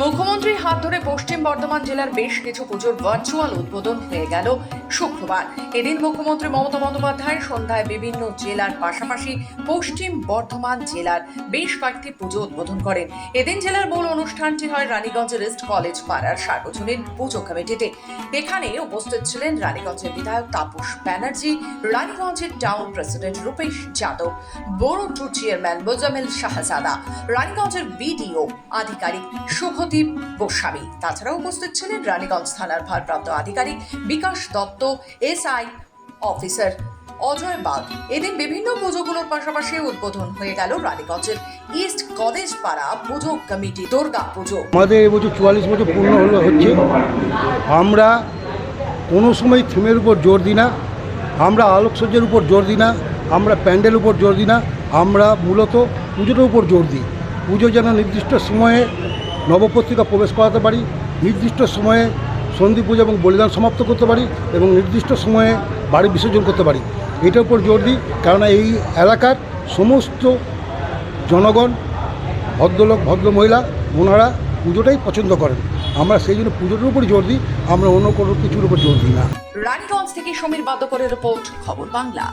মুখ্যমন্ত্রীর হাত ধরে পশ্চিম বর্ধমান জেলার বেশ কিছু পুজোর ভার্চুয়াল উদ্বোধন হয়ে গেল শুক্রবার। এদিন মুখ্যমন্ত্রী মমতা বন্দ্যোপাধ্যায় সন্ধ্যায় বিভিন্ন জেলার পাশাপাশি পশ্চিম বর্ধমান জেলার বেশ কয়েকটি পুজো উদ্বোধন করেন। এদিন জেলার মূল অনুষ্ঠানটি হয় রানীগঞ্জের ইস্ট কলেজ পাড়ার সার্বজনীন পুজো কমিটিতে। এখানে উপস্থিত ছিলেন রানীগঞ্জের বিধায়ক তাপস ব্যানার্জি, রানীগঞ্জের town president Rupesh Yadav, borough chairman Mozammel Shahzada, রানীগঞ্জের বিডিও আধিকারিক শুভদীপ গোস্বামী। তাছাড়া উপস্থিত ছিলেন রানীগঞ্জ থানার ভারপ্রাপ্ত আধিকারিক বিকাশ দত্ত, এসআই অফিসার অজয় বাগ। এদিন বিভিন্ন পুজোগুলোর পাশাপাশি উদ্বোধন হয়ে গেল রানীগঞ্জের ইস্ট কলেজ পাড়া পুজো কমিটি দুর্গা পুজো। আমাদের এবছর 44 বছর পূর্ণ হচ্ছে। আমরা কোনো সময় থিমের উপর জোর দিই না, আমরা আলোকসজ্জার উপর জোর দিই না, আমরা প্যান্ডেল উপর জোর দিই না, আমরা মূলত পুজোটার উপর জোর দিই। পুজো যেন নির্দিষ্ট সময়ে নবপত্রিকা প্রবেশ করাতে পারি, নির্দিষ্ট সময়ে সন্ধি পূজা এবং বলিদান সমাপ্ত করতে পারি এবং নির্দিষ্ট সময়ে বাড়ি বিসর্জন করতে পারি। এটার উপর জোর দিই, কারণ এই এলাকার সমস্ত জনগণ, ভদ্রলোক ভদ্র মহিলা, ওনারা পুজোটাই পছন্দ করেন। আমরা সেই জন্য পুজোটার উপর জোর দিই, আমরা অন্য কোনো কিছুর উপর জোর দিই না। রানীগঞ্জ থেকে সমীর বাদকরের রিপোর্ট, খবর বাংলা।